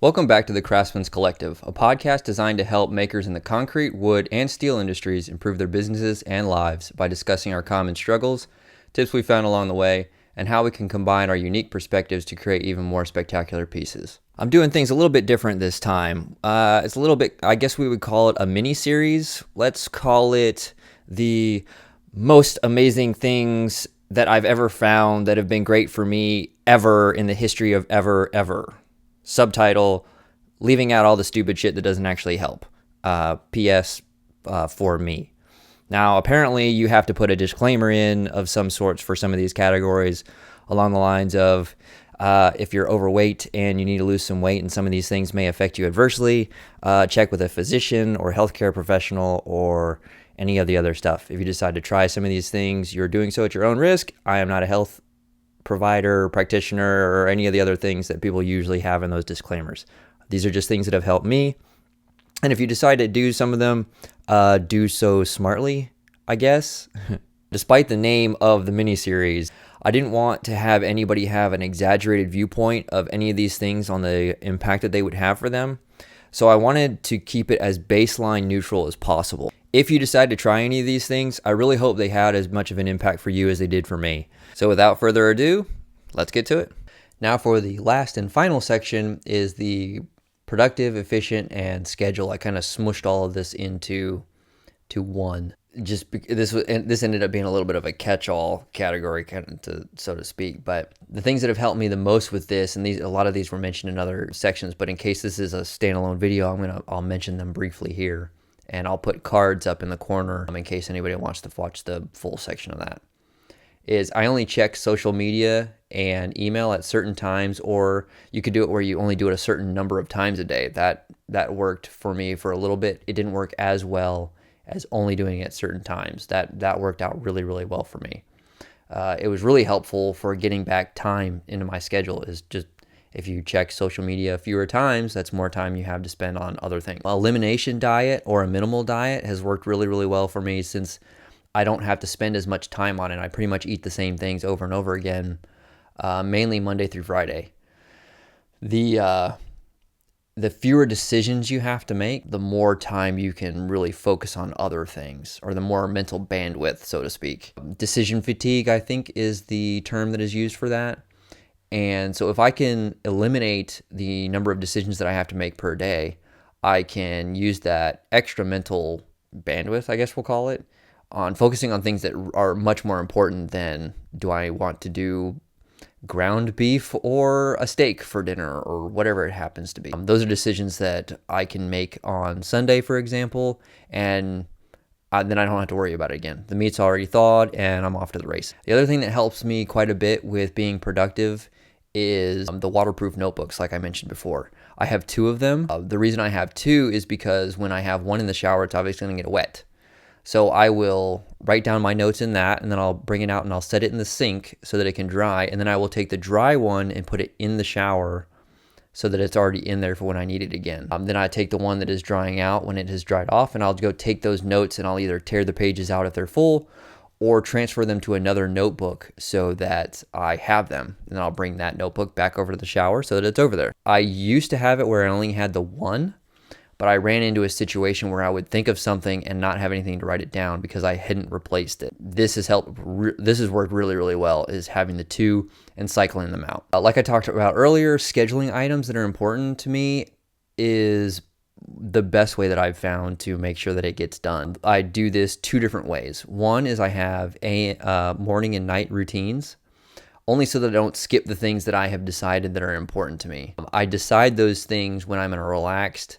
Welcome back to the Craftsman's Collective, a podcast designed to help makers in the concrete, wood, and steel industries improve their businesses and lives by discussing our common struggles, tips we found along the way, and how we can combine our unique perspectives to create even more spectacular pieces. I'm doing things a little bit different this time. It's a little bit, I guess we would call it a mini-series. Let's call it the most amazing things that I've ever found that have been great for me ever in the history of ever. Subtitle, leaving out all the stupid shit that doesn't actually help. P.S. For me. Now, apparently you have to put a disclaimer in of some sorts for some of these categories along the lines of if you're overweight and you need to lose some weight and some of these things may affect you adversely, check with a physician or healthcare professional or any of the other stuff. If you decide to try some of these things, you're doing so at your own risk. I am not a health provider, practitioner, or any of the other things that people usually have in those disclaimers. These are just things that have helped me. And if you decide to do some of them, do so smartly, I guess. Despite the name of the mini-series, I didn't want to have anybody have an exaggerated viewpoint of any of these things on the impact that they would have for them. So I wanted to keep it as baseline neutral as possible. If you decide to try any of these things, I really hope they had as much of an impact for you as they did for me. So without further ado, let's get to it. Now for the last and final section is the productive, efficient, and schedule. I kind of smushed all of this into one. This ended up being a little bit of a catch-all category, so to speak. But the things that have helped me the most with this, and a lot of these were mentioned in other sections, but in case this is a standalone video, I'll mention them briefly here, and I'll put cards up in the corner in case anybody wants to watch the full section of that. Is I only check social media and email at certain times, or you could do it where you only do it a certain number of times a day. That worked for me for a little bit. It didn't work as well as only doing it at certain times. That worked out really, really well for me. It was really helpful for getting back time into my schedule. Is just if you check social media fewer times, that's more time you have to spend on other things. Elimination diet or a minimal diet has worked really, really well for me since I don't have to spend as much time on it. I pretty much eat the same things over and over again, mainly Monday through Friday. The fewer decisions you have to make, the more time you can really focus on other things, or the more mental bandwidth, so to speak. Decision fatigue, I think, is the term that is used for that. And so if I can eliminate the number of decisions that I have to make per day, I can use that extra mental bandwidth, I guess we'll call it, on focusing on things that are much more important than do I want to do ground beef or a steak for dinner or whatever it happens to be. Those are decisions that I can make on Sunday, for example, and then I don't have to worry about it again. The meat's already thawed and I'm off to the race. The other thing that helps me quite a bit with being productive is the waterproof notebooks, like I mentioned before. I have 2 of them. The reason I have 2 is because when I have one in the shower, it's obviously going to get wet. So I will write down my notes in that, and then I'll bring it out and I'll set it in the sink so that it can dry. And then I will take the dry one and put it in the shower so that it's already in there for when I need it again. Then I take the one that is drying out when it has dried off, and I'll go take those notes and I'll either tear the pages out if they're full or transfer them to another notebook so that I have them. And I'll bring that notebook back over to the shower so that it's over there. I used to have it where I only had the one, but I ran into a situation where I would think of something and not have anything to write it down because I hadn't replaced it. This has worked really, really well, is having the 2 and cycling them out. Like I talked about earlier, scheduling items that are important to me is the best way that I've found to make sure that it gets done. I do this 2 different ways. One is I have morning and night routines, only so that I don't skip the things that I have decided that are important to me. I decide those things when I'm in a relaxed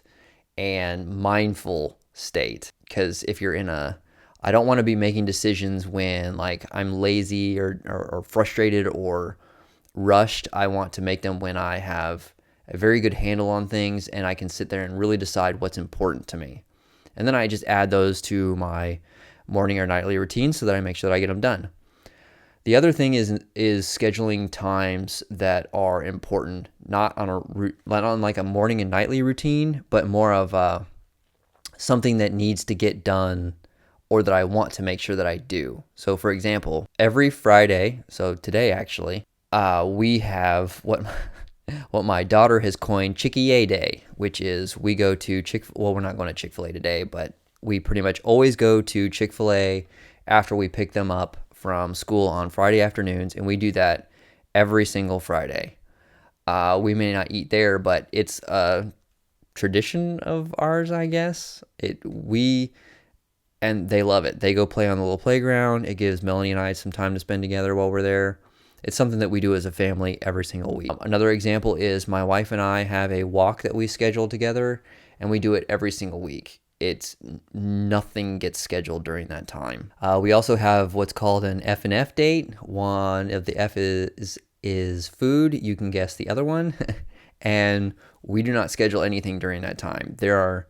and mindful state, because if you're I don't want to be making decisions when like I'm lazy or frustrated or rushed. I want to make them when I have a very good handle on things and I can sit there and really decide what's important to me. And then I just add those to my morning or nightly routine so that I make sure that I get them done. The other thing is scheduling times that are important, not on like a morning and nightly routine, but more of something that needs to get done or that I want to make sure that I do. So for example, every Friday, so today actually, we have what my daughter has coined Chick-fil-A Day, which is we go to well, we're not going to Chick-fil-A today, but we pretty much always go to Chick-fil-A after we pick them up from school on Friday afternoons, and we do that every single Friday. We may not eat there, but it's a tradition of ours, I guess. And they love it. They go play on the little playground. It gives Melanie and I some time to spend together while we're there. It's something that we do as a family every single week. Another example is my wife and I have a walk that we schedule together, and we do it every single week. Nothing gets scheduled during that time. We also have what's called an F&F date. One of the F is food. You can guess the other one. And we do not schedule anything during that time. There are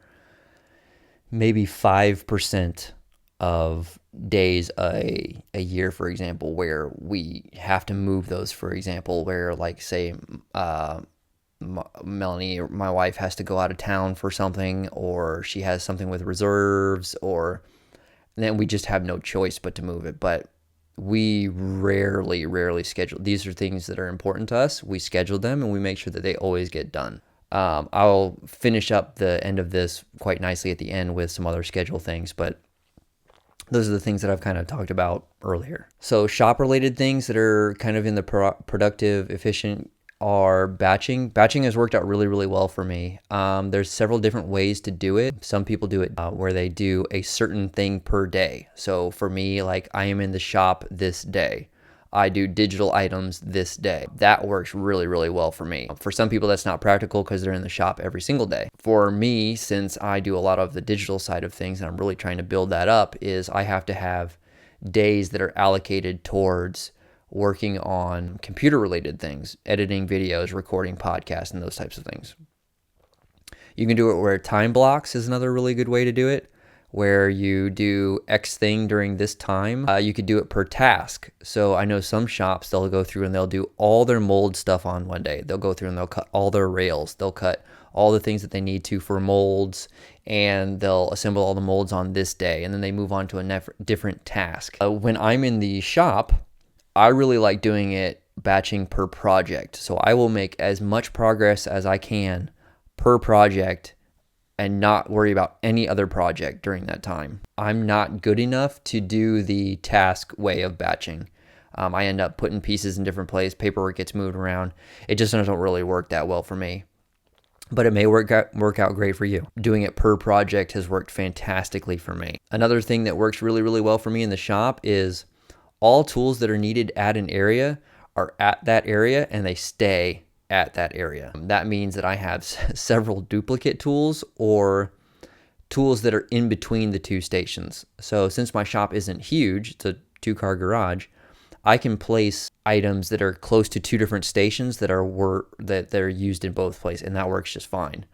maybe 5% of days a year, for example, where we have to move those. For example, where like say Melanie or my wife has to go out of town for something, or she has something with reserves, or then we just have no choice but to move it. But we rarely schedule. These are things that are important to us. We schedule them and we make sure that they always get done. I'll finish up the end of this quite nicely at the end with some other schedule things, but those are the things that I've kind of talked about earlier. So shop-related things that are kind of in the productive, efficient are batching. Batching has worked out really, really well for me. There's several different ways to do it. Some people do it where they do a certain thing per day. So for me, like I am in the shop this day. I do digital items this day. That works really, really well for me. For some people, that's not practical because they're in the shop every single day. For me, since I do a lot of the digital side of things and I'm really trying to build that up, is I have to have days that are allocated towards working on computer-related things, editing videos, recording podcasts, and those types of things. You can do it where time blocks is another really good way to do it, where you do X thing during this time. You could do it per task. So I know some shops, they'll go through and they'll do all their mold stuff on one day. They'll go through and they'll cut all their rails. They'll cut all the things that they need to for molds, and they'll assemble all the molds on this day, and then they move on to a different task. When I'm in the shop, I really like doing it batching per project. So I will make as much progress as I can per project and not worry about any other project during that time. I'm not good enough to do the task way of batching. I end up putting pieces in different places, paperwork gets moved around. It just doesn't really work that well for me. But it may work out great for you. Doing it per project has worked fantastically for me. Another thing that works really, really well for me in the shop is all tools that are needed at an area are at that area and they stay at that area. That means that I have several duplicate tools or tools that are in between the two stations. So since my shop isn't huge, it's a 2-car garage, I can place items that are close to 2 different stations that are used in both places, and that works just fine.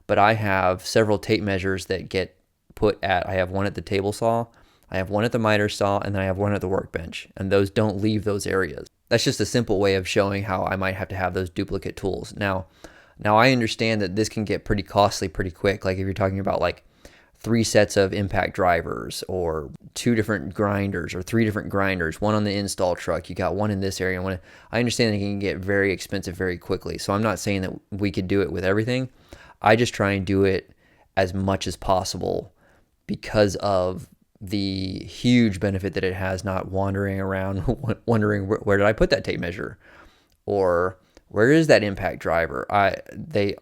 But I have several tape measures that get put at, I have one at the table saw, I have one at the miter saw, and then I have one at the workbench, and those don't leave those areas. That's just a simple way of showing how I might have to have those duplicate tools. Now I understand that this can get pretty costly pretty quick. Like if you're talking about like 3 sets of impact drivers or 2 different grinders or 3 different grinders, one on the install truck, you got one in this area. I understand that it can get very expensive very quickly. So I'm not saying that we could do it with everything. I just try and do it as much as possible because of the huge benefit that it has, not wandering around wondering where did I put that tape measure, or where is that impact driver. They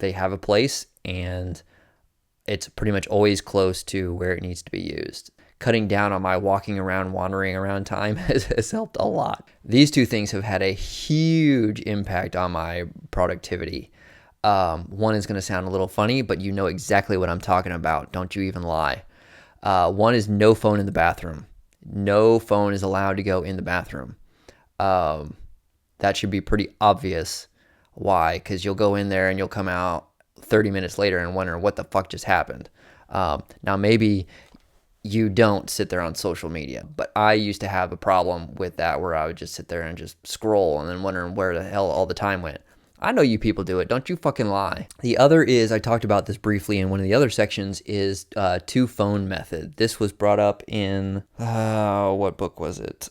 have a place and it's pretty much always close to where it needs to be used. Cutting down on my walking around, wandering around time has helped a lot. These 2 things have had a huge impact on my productivity. One is going to sound a little funny, but you know exactly what I'm talking about. Don't you even lie. One is no phone in the bathroom. No phone is allowed to go in the bathroom. That should be pretty obvious. Why? Because you'll go in there and you'll come out 30 minutes later and wonder what the fuck just happened. Now, maybe you don't sit there on social media, but I used to have a problem with that where I would just sit there and just scroll and then wondering where the hell all the time went. I know you people do it. Don't you fucking lie. The other is, I talked about this briefly in one of the other sections, is 2-phone method. This was brought up in, what book was it?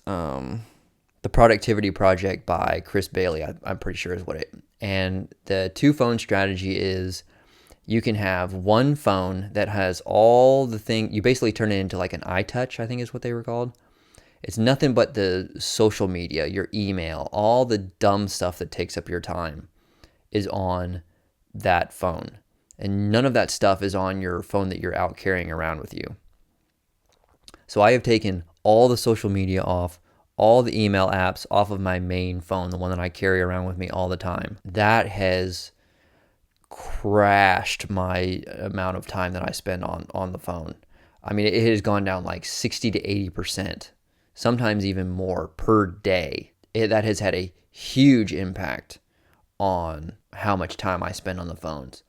The Productivity Project by Chris Bailey, I'm pretty sure is what it. And the 2-phone strategy is you can have one phone that has all the thing. You basically turn it into like an iTouch, I think is what they were called. It's nothing but the social media, your email, all the dumb stuff that takes up your time is on that phone. And none of that stuff is on your phone that you're out carrying around with you. So I have taken all the social media off, all the email apps off of my main phone, the one that I carry around with me all the time. That has crashed my amount of time that I spend on the phone. I mean, it has gone down like 60 to 80%, sometimes even more per day. That has had a huge impact on how much time I spend on the phones.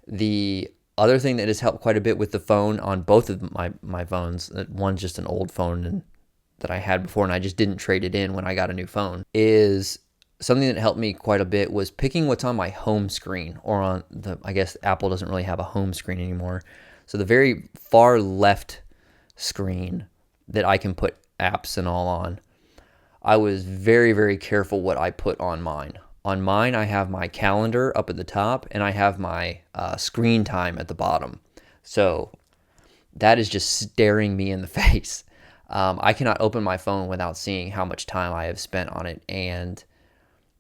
The other thing that has helped quite a bit with the phone on both of my phones, one's just an old phone that I had before and I just didn't trade it in when I got a new phone, is something that helped me quite a bit was picking what's on my home screen, or on I guess Apple doesn't really have a home screen anymore. So the very far left screen that I can put apps and all on, I was very, very careful what I put on mine. On mine, I have my calendar up at the top and I have my screen time at the bottom. So that is just staring me in the face. I cannot open my phone without seeing how much time I have spent on it. And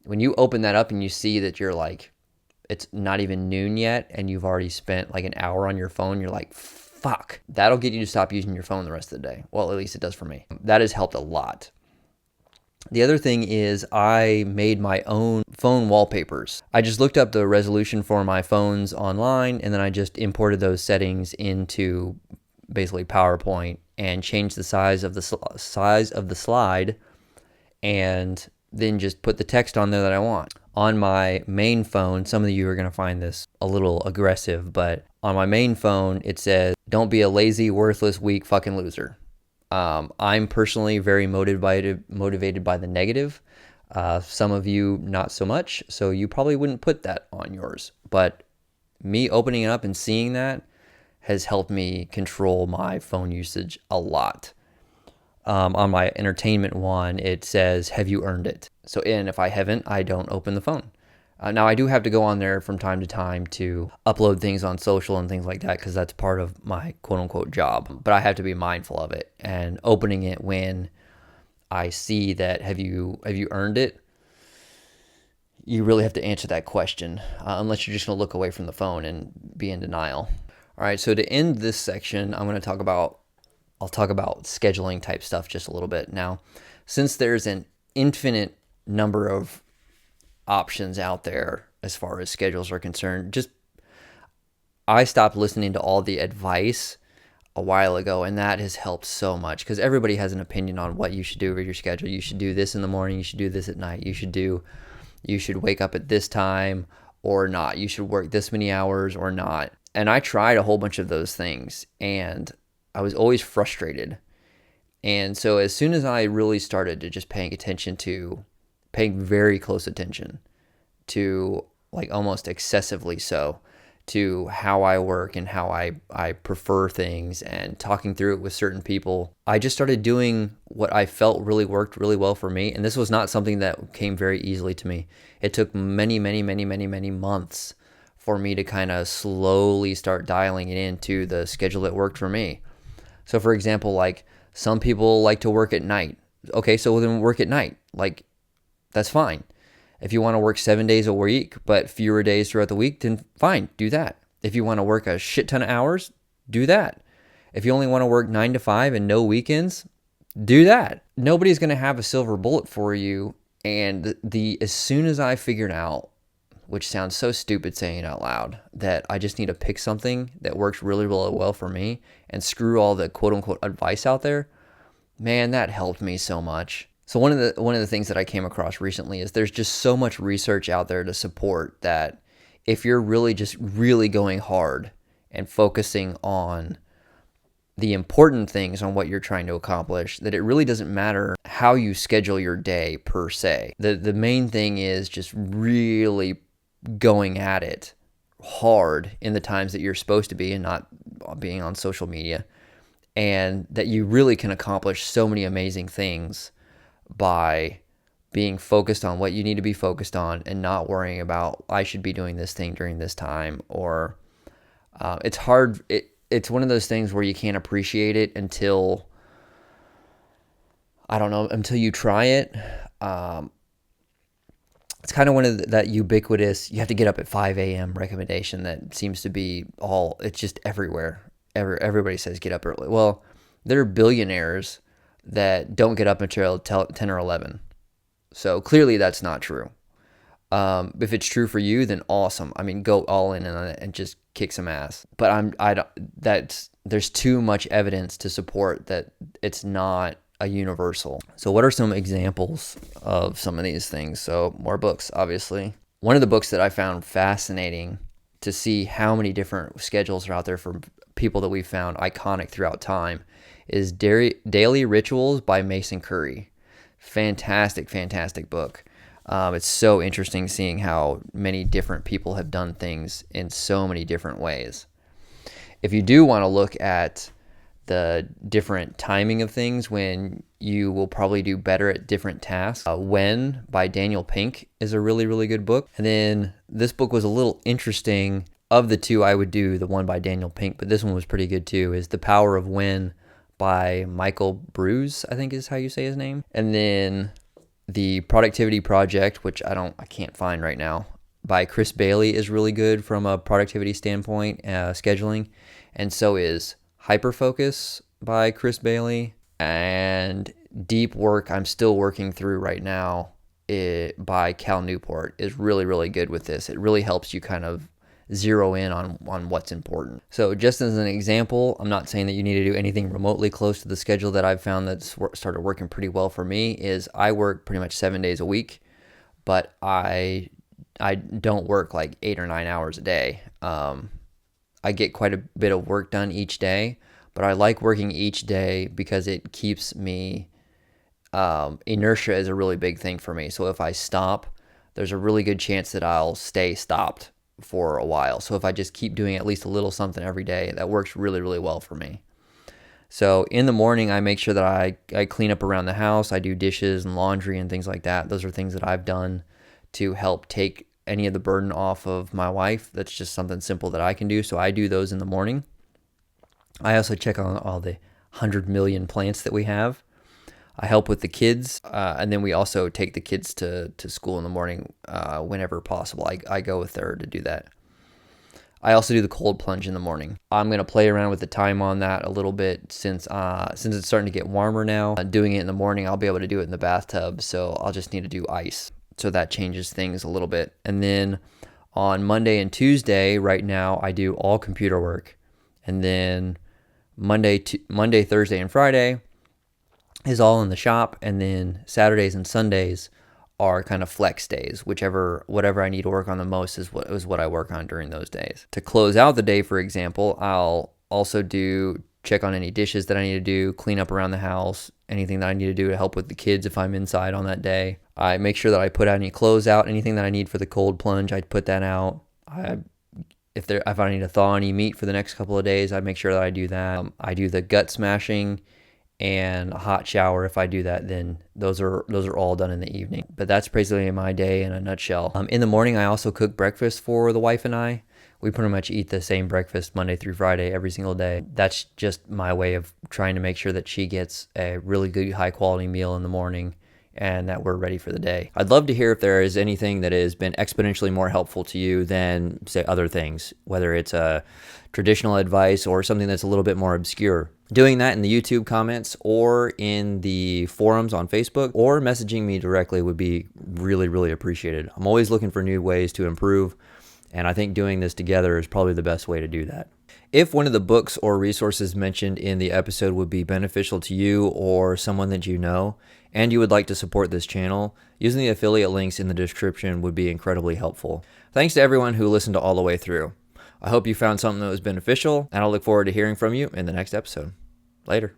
when you open that up and you see that you're like, it's not even noon yet and you've already spent like an hour on your phone, you're like, fuck. That'll get you to stop using your phone the rest of the day. Well, at least it does for me. That has helped a lot. The other thing is I made my own phone wallpapers. I just looked up the resolution for my phones online and then I just imported those settings into basically PowerPoint and changed the size of the slide and then just put the text on there that I want. On my main phone, some of you are going to find this a little aggressive, but on my main phone, it says, "Don't be a lazy, worthless, weak fucking loser." I'm personally very motivated by the negative. Some of you not so much, so you probably wouldn't put that on yours. But me opening it up and seeing that has helped me control my phone usage a lot. On my entertainment one, it says, "Have you earned it?" So, and if I haven't, I don't open the phone. Now, I do have to go on there from time to time to upload things on social and things like that because that's part of my quote-unquote job. But I have to be mindful of it. And opening it when I see that, have you earned it? You really have to answer that question unless you're just going to look away from the phone and be in denial. All right, so to end this section, I'll talk about scheduling type stuff just a little bit. Now, since there's an infinite number of options out there as far as schedules are concerned, I stopped listening to all the advice a while ago, and that has helped so much because everybody has an opinion on what you should do with your schedule. You should do this in the morning, you should do this at night, you should wake up at this time or not, you should work this many hours or not. And I tried a whole bunch of those things and I was always frustrated. And so as soon as I really started to just paying very close attention to, like almost excessively so, to how I work and how I prefer things and talking through it with certain people, I just started doing what I felt really worked really well for me. And this was not something that came very easily to me. It took many, many, many, many, many months for me to kind of slowly start dialing it into the schedule that worked for me. So for example, like some people like to work at night. Okay, so then work at night. Like, that's fine. If you want to work 7 days a week, but fewer days throughout the week, then fine, do that. If you want to work a shit ton of hours, do that. If you only want to work 9 to 5 and no weekends, do that. Nobody's going to have a silver bullet for you. And as soon as I figured out, which sounds so stupid saying it out loud, that I just need to pick something that works really, really well for me and screw all the quote unquote advice out there, man, that helped me so much. So one of the things that I came across recently is there's just so much research out there to support that if you're really going hard and focusing on the important things on what you're trying to accomplish, that it really doesn't matter how you schedule your day per se. The main thing is just really going at it hard in the times that you're supposed to be and not being on social media, and that you really can accomplish so many amazing things by being focused on what you need to be focused on and not worrying about, I should be doing this thing during this time, or it's hard. It's one of those things where you can't appreciate it until, I don't know, until you try it. It's kind of one of that ubiquitous, you have to get up at 5 a.m. recommendation that seems to be it's just everywhere. Everybody says get up early. Well, there are billionaires that don't get up until 10 or 11. So clearly that's not true. If it's true for you, then awesome. I mean, go all in on it and just kick some ass. But there's too much evidence to support that it's not a universal. So what are some examples of some of these things? So more books, obviously. One of the books that I found fascinating to see how many different schedules are out there for people that we found iconic throughout time is Daily Rituals by Mason Curry. Fantastic book. It's so interesting seeing how many different people have done things in so many different ways. If you do want to look at the different timing of things when you will probably do better at different tasks, When by Daniel Pink is a really, really good book. And then this book was a little interesting. Of the two, I would do the one by Daniel Pink, but this one was pretty good too, is The Power of When by Michael Bruce, I think is how you say his name. And then The Productivity Project, which I can't find right now, by Chris Bailey is really good from a productivity standpoint, scheduling. And so is Hyperfocus by Chris Bailey. And Deep Work, I'm still working through right now, by Cal Newport, is really, really good with this. It really helps you kind of zero in on what's important. So just as an example, I'm not saying that you need to do anything remotely close to the schedule that I've found that's started working pretty well for me. Is I work pretty much 7 days a week, but I don't work like 8 or 9 hours a day. I get quite a bit of work done each day, but I like working each day because it keeps me, inertia is a really big thing for me. So if I stop, there's a really good chance that I'll stay stopped for a while. So if I just keep doing at least a little something every day, that works really, really well for me. So in the morning, I make sure that I clean up around the house. I do dishes and laundry and things like that. Those are things that I've done to help take any of the burden off of my wife. That's just something simple that I can do. So I do those in the morning. I also check on all the 100 million plants that we have. I help with the kids, and then we also take the kids to school in the morning whenever possible. I go with her to do that. I also do the cold plunge in the morning. I'm going to play around with the time on that a little bit since it's starting to get warmer now. Doing it in the morning, I'll be able to do it in the bathtub, so I'll just need to do ice. So that changes things a little bit. And then on Monday and Tuesday, right now, I do all computer work. And then Monday, Thursday, and Friday is all in the shop, and then Saturdays and Sundays are kind of flex days. Whatever I need to work on the most is what I work on during those days. To close out the day, for example, I'll also check on any dishes that I need to do, clean up around the house, anything that I need to do to help with the kids if I'm inside on that day. I make sure that I put out any clothes out, anything that I need for the cold plunge, I put that out. If I need to thaw any meat for the next couple of days, I make sure that I do that. I do the gut smashing and a hot shower. If I do that, then those are all done in the evening. But that's basically my day in a nutshell. In the morning, I also cook breakfast for the wife and I. We pretty much eat the same breakfast Monday through Friday every single day. That's just my way of trying to make sure that she gets a really good, high quality meal in the morning and that we're ready for the day. I'd love to hear if there is anything that has been exponentially more helpful to you than, say, other things, whether it's a traditional advice or something that's a little bit more obscure. Doing that in the YouTube comments or in the forums on Facebook or messaging me directly would be really, really appreciated. I'm always looking for new ways to improve, and I think doing this together is probably the best way to do that. If one of the books or resources mentioned in the episode would be beneficial to you or someone that you know, and you would like to support this channel, using the affiliate links in the description would be incredibly helpful. Thanks to everyone who listened all the way through. I hope you found something that was beneficial, and I'll look forward to hearing from you in the next episode. Later.